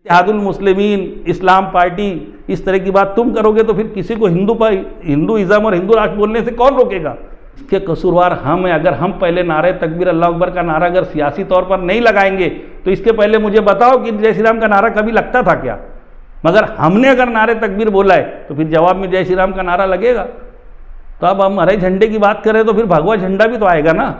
इत्तेहादुल मुस्लिमीन, इस्लाम party, इस तरह की बात तुम करोगे तो फिर किसी को हिंदुइज़्म और हिंदू राष्ट्र बोलने से कौन रोकेगा? इसके कसूरवार हम हैं। अगर हम पहले नारे तकबीर अल्लाह अकबर का नारा अगर सियासी तौर पर नहीं लगाएंगे तो इसके पहले मुझे बताओ कि जय श्री राम का नारा कभी लगता था क्या? मगर हमने अगर नारे तकबीर बोला है तो फिर जवाब में जय श्री राम का नारा लगेगा। तो अब हम हरे झंडे की बात करें तो फिर भगवा झंडा भी तो आएगा ना।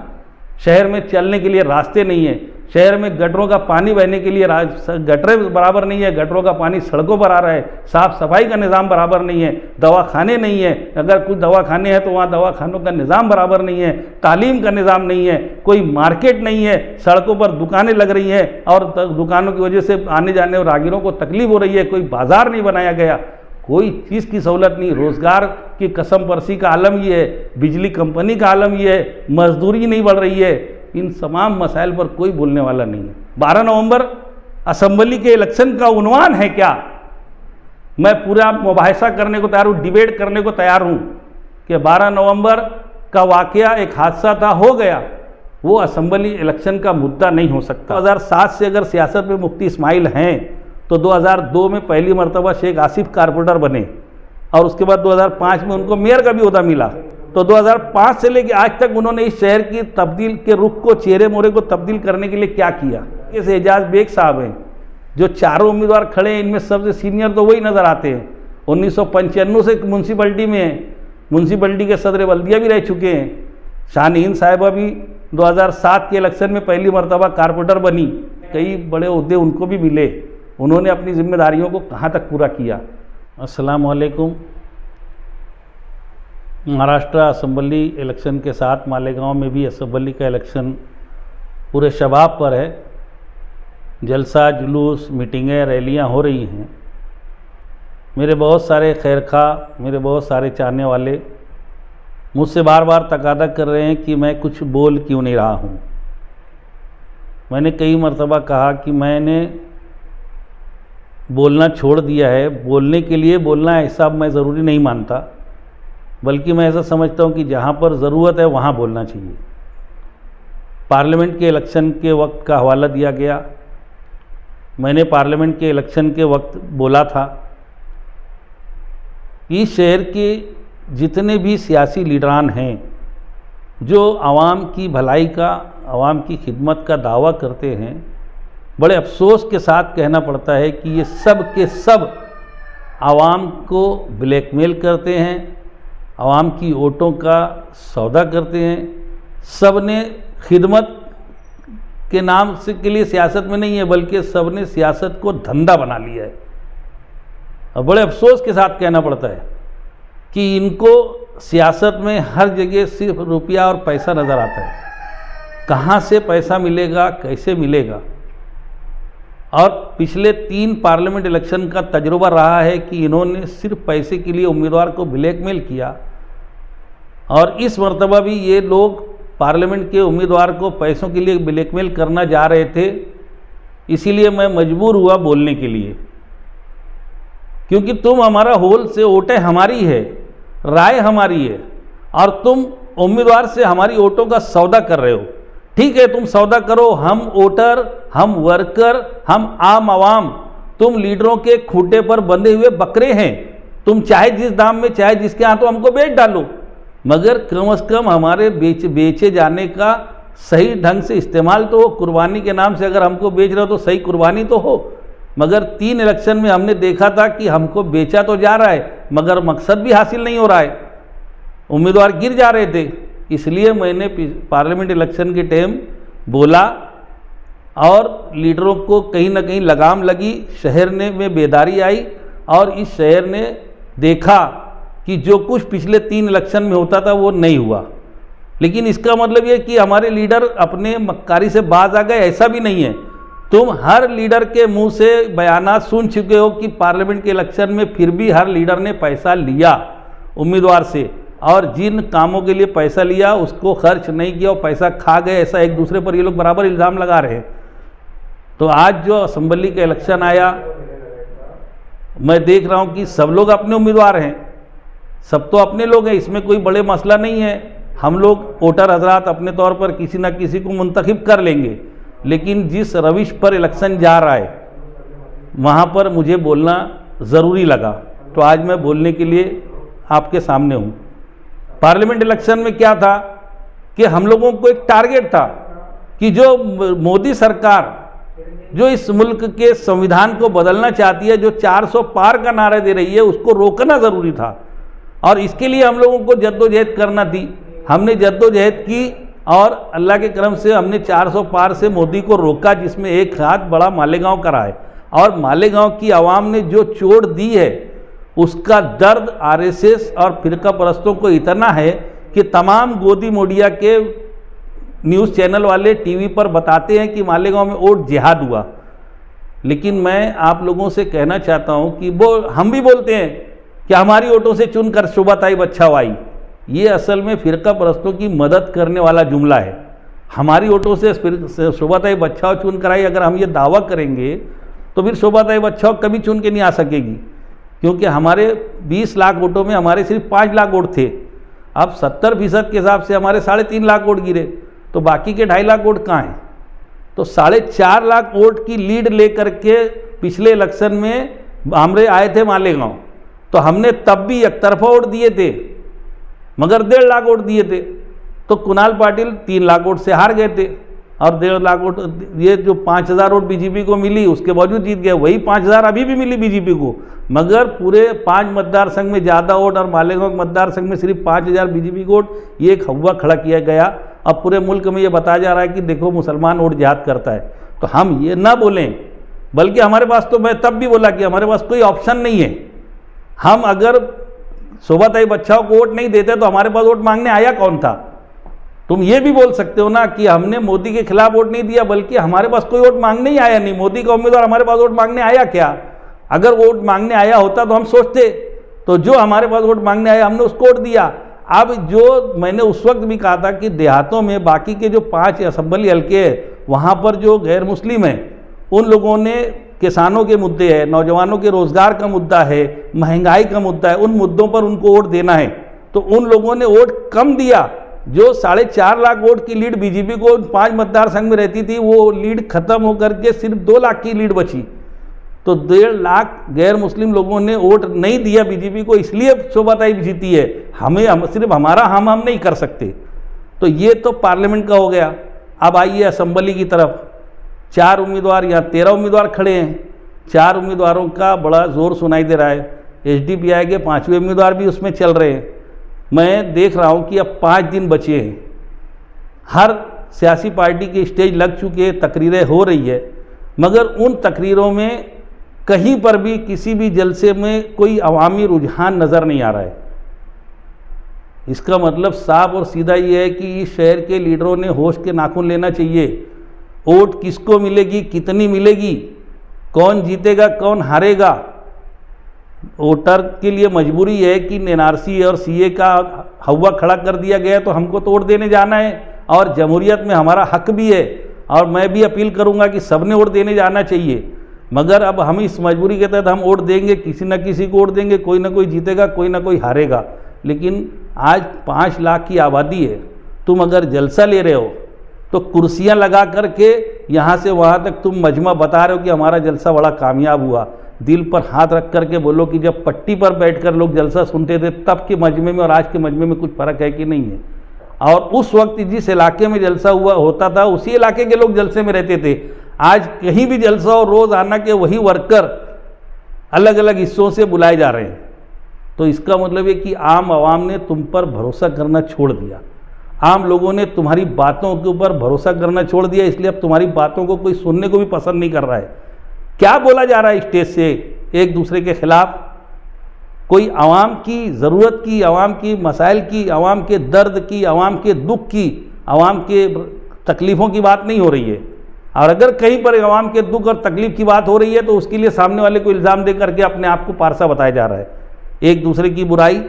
शहर में चलने के लिए रास्ते नहीं है, शहर में गटरों का पानी बहने के लिए गटरें बराबर नहीं है, गटरों का पानी सड़कों पर आ रहा है, साफ सफाई का निज़ाम बराबर नहीं है, दवाखाने नहीं है, अगर कुछ दवाखाने हैं तो वहाँ दवाखानों का निज़ाम बराबर नहीं है, तालीम का निज़ाम नहीं है, कोई मार्केट नहीं है, सड़कों पर दुकानें लग रही हैं और दुकानों की वजह से आने जाने और राहगीरों को तकलीफ हो रही है, कोई बाजार नहीं बनाया गया, कोई चीज़ की सहूलत नहीं, रोज़गार की कसम परसी का आलम ये है, बिजली कंपनी का आलम ये है, मजदूरी नहीं बढ़ रही है। इन तमाम मसाइल पर कोई बोलने वाला नहीं है। 12 नवंबर असम्बली के इलेक्शन का उन्वान है क्या? मैं पूरा मुबाहिसा करने को तैयार हूँ, डिबेट करने को तैयार हूँ कि 12 नवंबर का वाक़या एक हादसा था, हो गया, वो असम्बली इलेक्शन का मुद्दा नहीं हो सकता। 2007 से अगर सियासत में मुफ्ती इस्माइल हैं तो 2002 में पहली मरतबा शेख आसिफ कारपोरेटर बने और उसके बाद 2005 में उनको मेयर का भी ओहदा मिला। तो 2005 से लेकर आज तक उन्होंने इस शहर की तब्दील के रुख को, चेहरे मोहरे को तब्दील करने के लिए क्या किया? इस एजाज बेग साहब हैं जो चारों उम्मीदवार खड़े हैं, इनमें सबसे सीनियर तो वही नज़र आते हैं। 1995 से म्यूनसिपलिटी में हैं, म्यूनसिपलिटी के सदर बल्दिया भी रह चुके हैं। शाहीन साहिबा भी 2007 के इलेक्शन में पहली मरतबा कारपोरेटर बनी, कई बड़े ओहदे उनको भी मिले। उन्होंने अपनी जिम्मेदारियों को कहाँ तक पूरा किया? अस्सलाम वालेकुम। महाराष्ट्र असम्बली इलेक्शन के साथ मालेगांव में भी असम्बली का इलेक्शन पूरे शबाब पर है। जलसा, जुलूस, मीटिंगें, रैलियां हो रही हैं। मेरे बहुत सारे खैरखा, मेरे बहुत सारे चाहने वाले मुझसे बार बार तकादा कर रहे हैं कि मैं कुछ बोल क्यों नहीं रहा हूँ। मैंने कई मरतबा कहा कि मैंने बोलना छोड़ दिया है। बोलने के लिए बोलना ऐसा मैं ज़रूरी नहीं मानता, बल्कि मैं ऐसा समझता हूँ कि जहाँ पर ज़रूरत है वहाँ बोलना चाहिए। पार्लियामेंट के इलेक्शन के वक्त का हवाला दिया गया। मैंने पार्लियामेंट के इलेक्शन के वक्त बोला था इस शहर के जितने भी सियासी लीडरान हैं जो आवाम की भलाई का, आवाम की खिदमत का दावा करते हैं, बड़े अफसोस के साथ कहना पड़ता है कि ये सब के सब आवाम को ब्लैकमेल करते हैं, आवाम की वोटों का सौदा करते हैं। सब ने खिदमत के नाम से के लिए सियासत में नहीं है, बल्कि सब ने सियासत को धंधा बना लिया है। और बड़े अफसोस के साथ कहना पड़ता है कि इनको सियासत में हर जगह सिर्फ रुपया और पैसा नज़र आता है। कहाँ से पैसा मिलेगा, कैसे मिलेगा? और पिछले 3 पार्लियामेंट इलेक्शन का तजुर्बा रहा है कि इन्होंने सिर्फ पैसे के लिए उम्मीदवार को ब्लैकमेल किया और इस मर्तबा भी ये लोग पार्लियामेंट के उम्मीदवार को पैसों के लिए ब्लैकमेल करना जा रहे थे। इसीलिए मैं मजबूर हुआ बोलने के लिए, क्योंकि तुम हमारा होल से वोटें हमारी है, राय हमारी है और तुम उम्मीदवार से हमारी वोटों का सौदा कर रहे हो। ठीक है, तुम सौदा करो, हम वोटर, हम वर्कर, हम आम आवाम, तुम लीडरों के खूंटे पर बंधे हुए बकरे हैं। तुम चाहे जिस दाम में, चाहे जिसके हाथों हमको बेच डालो, मगर कम से कम हमारे बेचे जाने का सही ढंग से इस्तेमाल तो हो। कुर्बानी के नाम से अगर हमको बेच रहे हो तो सही कुर्बानी तो हो। मगर 3 इलेक्शन में हमने देखा था कि हमको बेचा तो जा रहा है मगर मकसद भी हासिल नहीं हो रहा है, उम्मीदवार गिर जा रहे थे। इसलिए मैंने पार्लियामेंट इलेक्शन के टाइम बोला और लीडरों को कहीं ना कहीं लगाम लगी, शहर में बेदारी आई और इस शहर ने देखा कि जो कुछ पिछले 3 इलेक्शन में होता था वो नहीं हुआ। लेकिन इसका मतलब ये कि हमारे लीडर अपने मक्कारी से बाज आ गए, ऐसा भी नहीं है। तुम हर लीडर के मुंह से बयानात सुन चुके हो कि पार्लियामेंट के इलेक्शन में फिर भी हर लीडर ने पैसा लिया उम्मीदवार से और जिन कामों के लिए पैसा लिया उसको खर्च नहीं किया और पैसा खा गए, ऐसा एक दूसरे पर ये लोग बराबर इल्ज़ाम लगा रहे हैं। तो आज जो असम्बली का इलेक्शन आया, मैं देख रहा हूँ कि सब लोग अपने उम्मीदवार हैं, सब तो अपने लोग हैं, इसमें कोई बड़े मसला नहीं है। हम लोग वोटर हजरात अपने तौर पर किसी न किसी को मुंतखब कर लेंगे, लेकिन जिस रविश पर इलेक्शन जा रहा है वहाँ पर मुझे बोलना ज़रूरी लगा, तो आज मैं बोलने के लिए आपके सामने हूँ। पार्लियामेंट इलेक्शन में क्या था कि हम लोगों को एक टारगेट था कि जो मोदी सरकार जो इस मुल्क के संविधान को बदलना चाहती है, जो 400 पार का नारा दे रही है, उसको रोकना ज़रूरी था और इसके लिए हम लोगों को जद्दोजहद करना थी। हमने जद्दोजहद की और अल्लाह के करम से हमने 400 पार से मोदी को रोका, जिसमें एक हाथ बड़ा मालेगांव का रहा है। और मालेगांव की आवाम ने जो चोट दी है उसका दर्द आरएसएस और फिरका परस्तों को इतना है कि तमाम गोदी मोडिया के न्यूज़ चैनल वाले टीवी पर बताते हैं कि मालेगांव में वोट जिहाद हुआ। लेकिन मैं आप लोगों से कहना चाहता हूं कि वो हम भी बोलते हैं कि हमारी वोटों से चुनकर शोभाताई बच्छाव आई। ये असल में फिरका परस्तों की मदद करने वाला जुमला है। हमारी वोटों से शोभाताई बच्छाव चुन कर आई, अगर हम ये दावा करेंगे तो फिर शोभाताई बच्छाव कभी चुन के नहीं आ सकेगी, क्योंकि हमारे 20 लाख वोटों में हमारे सिर्फ 5 लाख वोट थे। अब 70% के हिसाब से हमारे 3.5 लाख वोट गिरे, तो बाकी के 2.5 लाख वोट कहाँ हैं? तो 4.5 लाख वोट की लीड लेकर के पिछले इलेक्शन में हमरे आए थे मालेगांव, तो हमने तब भी एक तरफा वोट दिए थे मगर 1.5 लाख वोट दिए थे। तो कुणाल पाटिल 3 लाख वोट से हार गए थे और 1.5 लाख वोट, ये जो 5,000 वोट बीजेपी को मिली उसके बावजूद जीत गए। वही 5,000 अभी भी मिली बीजेपी को, मगर पूरे 5 मतदार संघ में ज़्यादा वोट और मालेगांव मतदार संघ में सिर्फ 5,000 बीजेपी को वोट, ये एक हवा खड़ा किया गया। अब पूरे मुल्क में ये बताया जा रहा है कि देखो मुसलमान वोट जिहाद करता है। तो हम ये ना बोलें, बल्कि हमारे पास, तो मैं तब भी बोला कि हमारे पास कोई ऑप्शन नहीं है। हम अगर शोभाताई बच्छाव को वोट नहीं देते तो हमारे पास वोट मांगने आया कौन था? तुम ये भी बोल सकते हो ना कि हमने मोदी के खिलाफ वोट नहीं दिया, बल्कि हमारे पास कोई वोट मांगने ही आया नहीं। मोदी का उम्मीदवार हमारे पास वोट मांगने आया क्या? अगर वोट मांगने आया होता तो हम सोचते, तो जो हमारे पास वोट मांगने आया हमने उसको वोट दिया। अब जो मैंने उस वक्त भी कहा था कि देहातों में बाकी के जो 5 असेंबली हल्के हैं वहाँ पर जो गैर मुस्लिम हैं उन लोगों ने किसानों के मुद्दे हैं, नौजवानों के रोज़गार का मुद्दा है, महंगाई का मुद्दा है, उन मुद्दों पर उनको वोट देना है। तो उन लोगों ने वोट कम दिया। जो 4.5 लाख वोट की लीड बीजेपी को 5 मतदार संघ में रहती थी, वो लीड खत्म होकर के सिर्फ 2 लाख की लीड बची। तो 1.5 लाख गैर मुस्लिम लोगों ने वोट नहीं दिया बीजेपी को, इसलिए शोभाताई जीती है। हमें सिर्फ हमारा हम नहीं कर सकते। तो ये तो पार्लियामेंट का हो गया। अब आइए असेंबली की तरफ। 4 उम्मीदवार या 13 उम्मीदवार खड़े हैं। 4 उम्मीदवारों का बड़ा जोर सुनाई दे रहा है। एसडीपीआई के 5वें उम्मीदवार भी उसमें चल रहे हैं। मैं देख रहा हूँ कि अब 5 दिन बचे हैं। हर सियासी पार्टी के स्टेज लग चुके हैं, तकरीरें हो रही है, मगर उन तकरीरों में कहीं पर भी किसी भी जलसे में कोई अवामी रुझान नज़र नहीं आ रहा है। इसका मतलब साफ और सीधा ये है कि इस शहर के लीडरों ने होश के नाखून लेना चाहिए। वोट किसको मिलेगी, कितनी मिलेगी, कौन जीतेगा, कौन हारेगा, वोटर के लिए मजबूरी है कि एनआरसी और सीए का हवा खड़ा कर दिया गया तो हमको तो वोट देने जाना है, और जमहूरियत में हमारा हक भी है। और मैं भी अपील करूंगा कि सबने वोट देने जाना चाहिए। मगर अब हम इस मजबूरी के तहत हम वोट देंगे, किसी न किसी को वोट देंगे, कोई ना कोई जीतेगा, कोई ना कोई हारेगा। लेकिन आज 5 लाख की आबादी है, तुम अगर जलसा ले रहे हो तो कुर्सियां लगा करके यहाँ से वहाँ तक तुम मजमा बता रहे हो कि हमारा जलसा बड़ा कामयाब हुआ। दिल पर हाथ रख करके बोलो कि जब पट्टी पर बैठकर लोग जलसा सुनते थे तब के मजमे में और आज के मजमे में कुछ फ़र्क है कि नहीं है। और उस वक्त जिस इलाके में जलसा हुआ होता था उसी इलाके के लोग जलसे में रहते थे। आज कहीं भी जलसा हो, रोज़ाना के वही वर्कर अलग अलग हिस्सों से बुलाए जा रहे हैं। तो इसका मतलब है कि आम आवाम ने तुम पर भरोसा करना छोड़ दिया। आम लोगों ने तुम्हारी बातों के ऊपर भरोसा करना छोड़ दिया, इसलिए अब तुम्हारी बातों को कोई सुनने को भी पसंद नहीं कर रहा है। क्या बोला जा रहा है स्टेज से एक दूसरे के खिलाफ? कोई आवाम की ज़रूरत की, आवाम की मसाइल की, आवाम के दर्द की, आवाम के दुख की, आवाम के तकलीफ़ों की बात नहीं हो रही है। और अगर कहीं पर आवाम के दुख और तकलीफ़ की बात हो रही है तो उसके लिए सामने वाले को इल्ज़ाम दे करके अपने आप को पारसा बताया जा रहा है। एक दूसरे की बुराई,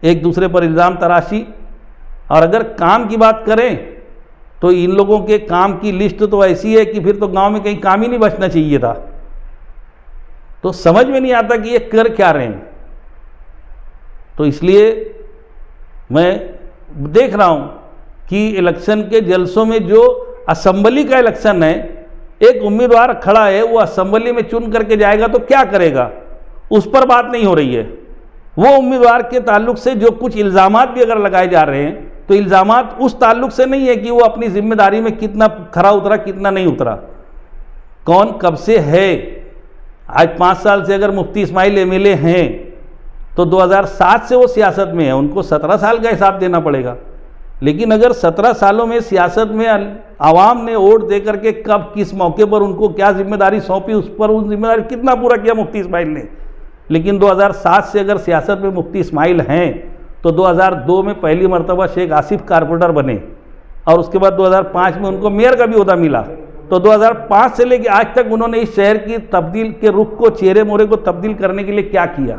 एक दूसरे पर इल्ज़ाम तराशी। और अगर काम की बात करें तो इन लोगों के काम की लिस्ट तो ऐसी है कि फिर तो गांव में कहीं काम ही नहीं बचना चाहिए था। तो समझ में नहीं आता कि ये कर क्या रहे हैं। तो इसलिए मैं देख रहा हूं कि इलेक्शन के जलसों में जो असेंबली का इलेक्शन है, एक उम्मीदवार खड़ा है, वो असेंबली में चुन करके जाएगा तो क्या करेगा, उस पर बात नहीं हो रही है। वो उम्मीदवार के ताल्लुक से जो कुछ इल्ज़ामात भी अगर लगाए जा रहे हैं तो इल्ज़ामात उस ताल्लुक से नहीं है कि वो अपनी जिम्मेदारी में कितना खरा उतरा कितना नहीं उतरा, कौन कब से है। आज 5 साल से अगर मुफ्ती इस्माइल एमएलए हैं तो 2007 से वो सियासत में है, उनको 17 साल का हिसाब देना पड़ेगा। लेकिन अगर 17 सालों में सियासत में आवाम ने वोट दे करके कब किस मौके पर उनको क्या जिम्मेदारी सौंपी, उस पर उन जिम्मेदारी कितना पूरा किया मुफ्ती इस्माइल ने। लेकिन 2007 से अगर सियासत में मुफ्ती इस्माइल हैं तो 2002 में पहली मरतबा शेख आसिफ कारपोरेटर बने और उसके बाद 2005 में उनको मेयर का भी ओहदा मिला। तो 2005 से लेकर आज तक उन्होंने इस शहर की तब्दील के रुख को, चेहरे मोहरे को तब्दील करने के लिए क्या किया।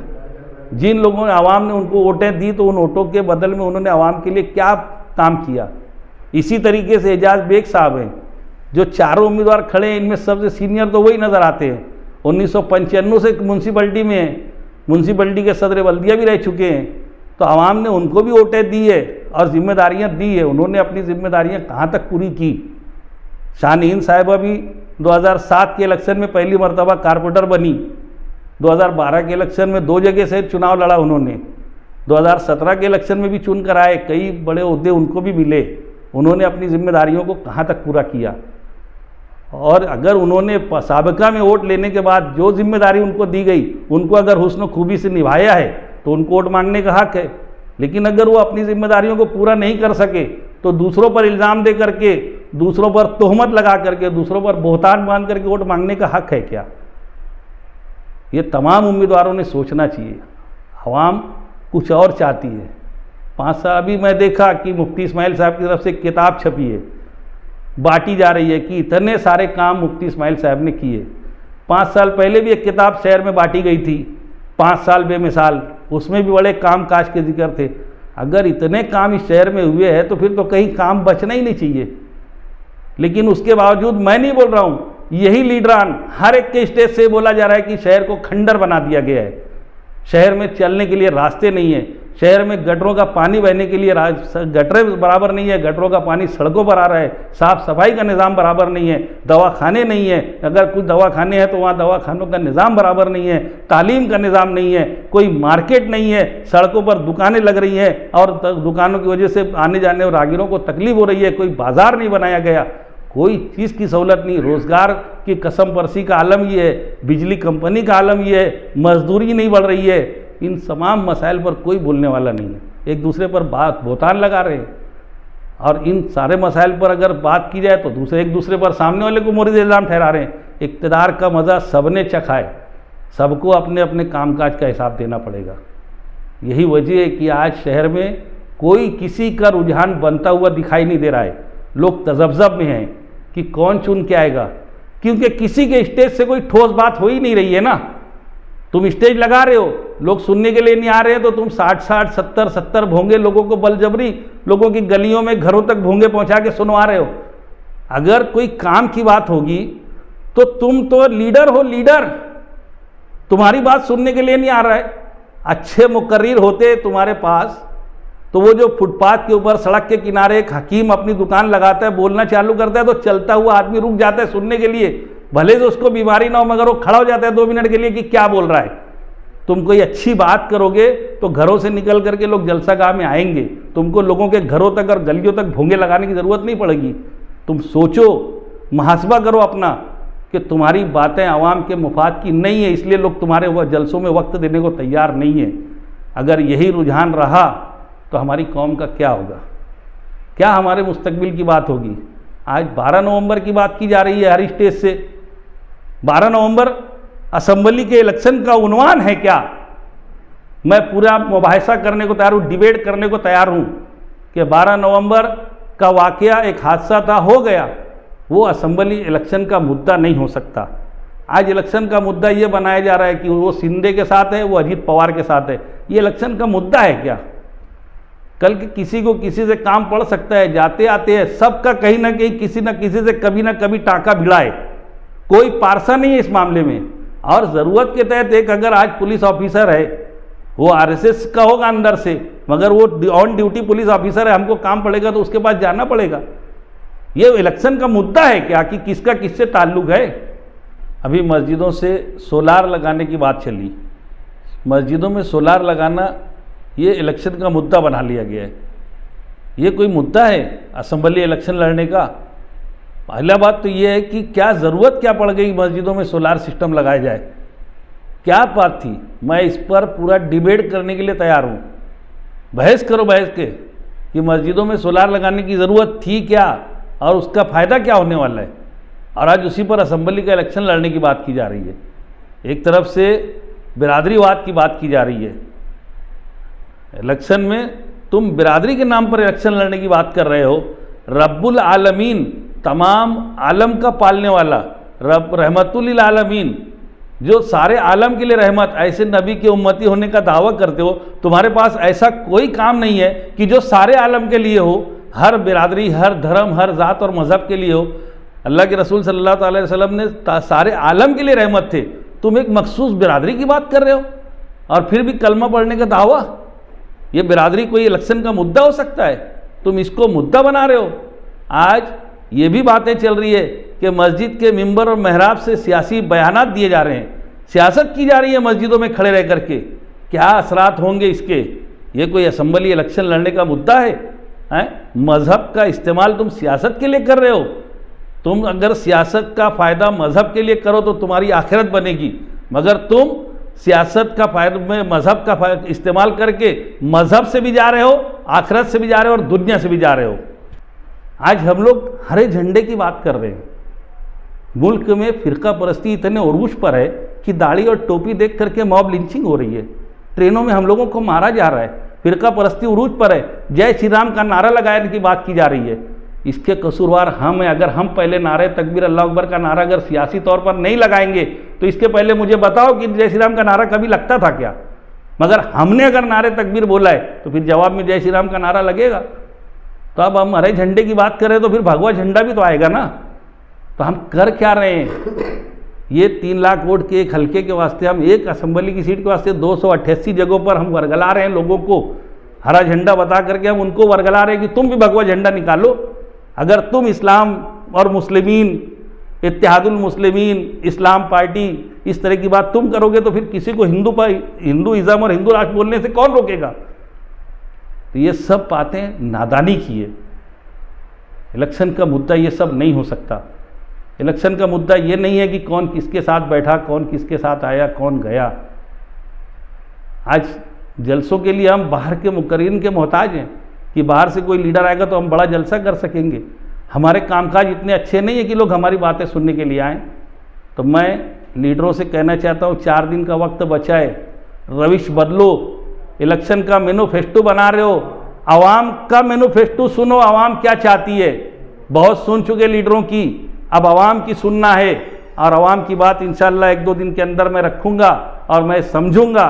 जिन लोगों ने, आवाम ने उनको वोटें दी तो उन वोटों के बदल में उन्होंने आवाम के लिए क्या काम किया। इसी तरीके से एजाज बेग साहब हैं, जो चारों उम्मीदवार खड़े हैं इनमें सबसे सीनियर तो वही नज़र आते हैं। 1995 से म्यूनसिपलिटी में हैं, म्यूनसिपलिटी के सदर बल्दिया भी रह चुके हैं, तो आवाम ने उनको भी वोटें दी है और जिम्मेदारियां दी है। उन्होंने अपनी जिम्मेदारियां कहाँ तक पूरी की। शाहीन साहिबा भी 2007 के इलेक्शन में पहली मरतबा कारपोरेटर बनी, 2012 के इलेक्शन में 2 जगह से चुनाव लड़ा उन्होंने, 2017 के इलेक्शन में भी चुन कर आए, कई बड़े ओहदे उनको भी मिले। उन्होंने अपनी जिम्मेदारियों को कहाँ तक पूरा किया। और अगर उन्होंने साबिका में वोट लेने के बाद जो जिम्मेदारी उनको दी गई उनको अगर हुस्न खूबी से निभाया है तो उनको वोट मांगने का हक है। लेकिन अगर वो अपनी जिम्मेदारियों को पूरा नहीं कर सके तो दूसरों पर इल्ज़ाम दे करके, दूसरों पर तोहमत लगा करके, दूसरों पर बोहतान बांध करके वोट मांगने का हक है क्या। ये तमाम उम्मीदवारों ने सोचना चाहिए। आवाम कुछ और चाहती है। 5 साल अभी मैं देखा कि मुफ्ती इस्माइल साहब की तरफ से किताब छपी है, बांटी जा रही है कि इतने सारे काम मुफ्ती इस्माइल साहब ने किए। 5 साल पहले भी एक किताब शहर में बांटी गई थी, 5 साल बेमिसाल, उसमें भी बड़े काम काज के जिक्र थे। अगर इतने काम इस शहर में हुए हैं तो फिर तो कहीं काम बचना ही नहीं चाहिए। लेकिन उसके बावजूद मैं नहीं बोल रहा हूँ, यही लीडरान हर एक के स्टेज से बोला जा रहा है कि शहर को खंडर बना दिया गया है, शहर में चलने के लिए रास्ते नहीं है, शहर में गटरों का पानी बहने के लिए गटरें बराबर नहीं है, गटरों का पानी सड़कों पर आ रहा है, साफ़ सफाई का निज़ाम बराबर नहीं है, दवाखाने नहीं है, अगर कुछ दवाखाने हैं तो वहाँ दवाखानों का निज़ाम बराबर नहीं है, तालीम का निज़ाम नहीं है, कोई मार्केट नहीं है, सड़कों पर दुकानें लग रही हैं और दुकानों की वजह से आने जाने और राहगीरों को तकलीफ हो रही है, कोई बाज़ार नहीं बनाया गया, कोई चीज़ की सहूलत नहीं। रोज़गार की कसम परसी का आलम ये है, बिजली कंपनी का आलम ये है, मजदूरी नहीं बढ़ रही है। इन तमाम मसाइल पर कोई बोलने वाला नहीं है, एक दूसरे पर बोतान लगा रहे हैं। और इन सारे मसाइल पर अगर बात की जाए तो दूसरे एक दूसरे पर, सामने वाले को मोरिद इल्ज़ाम ठहरा रहे हैं। इक़्तिदार का मज़ा सबने चखा है, सबको अपने अपने कामकाज का हिसाब देना पड़ेगा। यही वजह है कि आज शहर में कोई किसी का रुझान बनता हुआ दिखाई नहीं दे रहा है। लोग तजब्जब में हैं कि कौन चुन के आएगा, क्योंकि किसी के स्टेज से कोई ठोस बात हो ही नहीं रही है ना। तुम स्टेज लगा रहे हो, लोग सुनने के लिए नहीं आ रहे हैं तो तुम 60-60, 70-70 भोंगे लोगों को बलजबरी लोगों की गलियों में घरों तक भोंगे पहुंचा के सुनवा रहे हो। अगर कोई काम की बात होगी तो तुम तो लीडर हो, लीडर, तुम्हारी बात सुनने के लिए नहीं आ रहा है। अच्छे मुकर्रिर होते तुम्हारे पास तो वो जो फुटपाथ के ऊपर सड़क के किनारे एक हकीम अपनी दुकान लगाता है, बोलना चालू करता है तो चलता हुआ आदमी रुक जाता है सुनने के लिए, भले से उसको बीमारी ना हो मगर वो खड़ा हो जाता है 2 मिनट के लिए कि क्या बोल रहा है। तुम कोई अच्छी बात करोगे तो घरों से निकल करके लोग जलसागाह में आएंगे, तुमको लोगों के घरों तक और गलियों तक भोंगे लगाने की ज़रूरत नहीं पड़ेगी। तुम सोचो, मुहासबा करो अपना कि तुम्हारी बातें आवाम के मुफाद की नहीं है, इसलिए लोग तुम्हारे जलसों में वक्त देने को तैयार नहीं है। अगर यही रुझान रहा तो हमारी कौम का क्या होगा, क्या हमारे मुस्तकबिल की बात होगी। आज 12 नवंबर की बात की जा रही है हर स्टेज से। 12 नवंबर असेंबली के इलेक्शन का उन्वान है क्या? मैं पूरा मुबाहिसा करने को तैयार हूँ, डिबेट करने को तैयार हूँ कि 12 नवंबर का वाक़या एक हादसा था, हो गया, वो असेंबली इलेक्शन का मुद्दा नहीं हो सकता। आज इलेक्शन का मुद्दा ये बनाया जा रहा है कि वो शिंदे के साथ है, वो अजीत पवार के साथ है। ये इलेक्शन का मुद्दा है क्या? कल के किसी को किसी से काम पड़ सकता है, जाते आते हैं सबका कहीं ना कहीं किसी न किसी से कभी ना कभी टाँका भिड़ा है, कोई पारसा नहीं है इस मामले में। और ज़रूरत के तहत एक अगर आज पुलिस ऑफिसर है, वो आरएसएस का होगा अंदर से, मगर वो ऑन ड्यूटी पुलिस ऑफिसर है, हमको काम पड़ेगा तो उसके पास जाना पड़ेगा। ये इलेक्शन का मुद्दा है क्या कि किसका किससे ताल्लुक है। अभी मस्जिदों से सोलार लगाने की बात चली, मस्जिदों में सोलार लगाना ये इलेक्शन का मुद्दा बना लिया गया है। ये कोई मुद्दा है असेंबली इलेक्शन लड़ने का? पहला बात तो ये है कि क्या ज़रूरत क्या पड़ गई मस्जिदों में सोलार सिस्टम लगाया जाए, क्या बात थी? मैं इस पर पूरा डिबेट करने के लिए तैयार हूँ। बहस करो बहस के कि मस्जिदों में सोलार लगाने की ज़रूरत थी क्या और उसका फ़ायदा क्या होने वाला है। और आज उसी पर असेंबली का इलेक्शन लड़ने की बात की जा रही है। एक तरफ से बिरादरीवाद की बात की जा रही है, इलेक्शन में तुम बिरादरी के नाम पर इलेक्शन लड़ने की बात कर रहे हो। रब्बुल आलमीन, तमाम आलम का पालने वाला रब, रहमतुल लिल आलमीन, जो सारे आलम के लिए रहमत, ऐसे नबी के उम्मती होने का दावा करते हो। तुम्हारे पास ऐसा कोई काम नहीं है कि जो सारे आलम के लिए हो, हर बिरादरी, हर धर्म, हर ज़ात और मज़हब के लिए हो। अल्लाह के रसूल सल्लल्लाहु अलैहि वसल्लम ने सारे आलम के लिए रहमत थे। तुम एक मखसूस बिरादरी की बात कर रहे हो और फिर भी कलमा पढ़ने का दावा। ये बिरादरी कोई इलेक्शन का मुद्दा हो सकता है? तुम इसको मुद्दा बना रहे हो। आज ये भी बातें चल रही है कि मस्जिद के मिंबर और महराब से सियासी बयानात दिए जा रहे हैं, सियासत की जा रही है मस्जिदों में खड़े रह करके। क्या असरात होंगे इसके? ये कोई असेंबली इलेक्शन लड़ने का मुद्दा है? मज़हब का इस्तेमाल तुम सियासत के लिए कर रहे हो। तुम अगर सियासत का फ़ायदा मज़हब के लिए करो तो तुम्हारी आखिरत बनेगी, मगर तुम सियासत का फ़ायदा में मज़हब का इस्तेमाल करके मज़हब से भी जा रहे हो, आखिरत से भी जा रहे हो और दुनिया से भी जा रहे हो। आज हम लोग हरे झंडे की बात कर रहे हैं। मुल्क में फ़िरका परस्ती इतने उरूज पर है कि दाढ़ी और टोपी देख करके मॉब लिंचिंग हो रही है, ट्रेनों में हम लोगों को मारा जा रहा है। फ़िरका परस्ती उरूज पर है, जय श्री राम का नारा लगाने की बात की जा रही है। इसके कसूरवार हम हैं। अगर हम पहले नारे तकबीर अल्लाह अकबर का नारा अगर सियासी तौर पर नहीं लगाएंगे तो इसके पहले मुझे बताओ कि जय श्री राम का नारा कभी लगता था क्या? मगर हमने अगर नारे तकबीर बोला है तो फिर जवाब में जय श्री राम का नारा लगेगा। तो अब हम हरे झंडे की बात करें तो फिर भगवा झंडा भी तो आएगा ना। तो हम कर क्या रहे हैं? ये 3 लाख वोट के एक हल्के के वास्ते, हम एक असेंबली की सीट के वास्ते 288 जगहों पर हम वर्गला रहे हैं लोगों को। हरा झंडा बता करके हम उनको वर्गला रहे हैं कि तुम भी भगवा झंडा निकालो। अगर तुम इस्लाम और मुस्लिमीन, इत्तेहादुल मुस्लिमीन, इस्लाम पार्टी, इस तरह की बात तुम करोगे तो फिर किसी को हिंदुइज़्म और हिंदू राष्ट्र बोलने से कौन रोकेगा? तो ये सब बातें नादानी की है। इलेक्शन का मुद्दा ये सब नहीं हो सकता। इलेक्शन का मुद्दा ये नहीं है कि कौन किसके साथ बैठा, कौन किसके साथ आया, कौन गया। आज जलसों के लिए हम बाहर के मुकर्रिरीन के मोहताज हैं कि बाहर से कोई लीडर आएगा तो हम बड़ा जलसा कर सकेंगे। हमारे कामकाज इतने अच्छे नहीं है कि लोग हमारी बातें सुनने के लिए आएँ। तो मैं लीडरों से कहना चाहता हूँ, 4 दिन का वक्त बचा है, रविश बदलो। इलेक्शन का मैनिफेस्टो बना रहे हो, आवाम का मैनिफेस्टो सुनो, आवाम क्या चाहती है। बहुत सुन चुके लीडरों की, अब आवाम की सुनना है। और आवाम की बात इंशाअल्लाह 1-2 दिन के अंदर मैं रखूँगा और मैं समझूंगा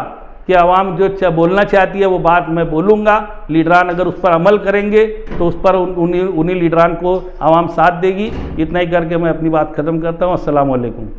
कि आवाम जो बोलना चाहती है वो बात मैं बोलूँगा। लीडरान अगर उस पर अमल करेंगे तो उस पर उन्हीं लीडरान को आवाम साथ देगी। इतना ही करके मैं अपनी बात ख़त्म करता हूँ। अस्सलाम वालेकुम।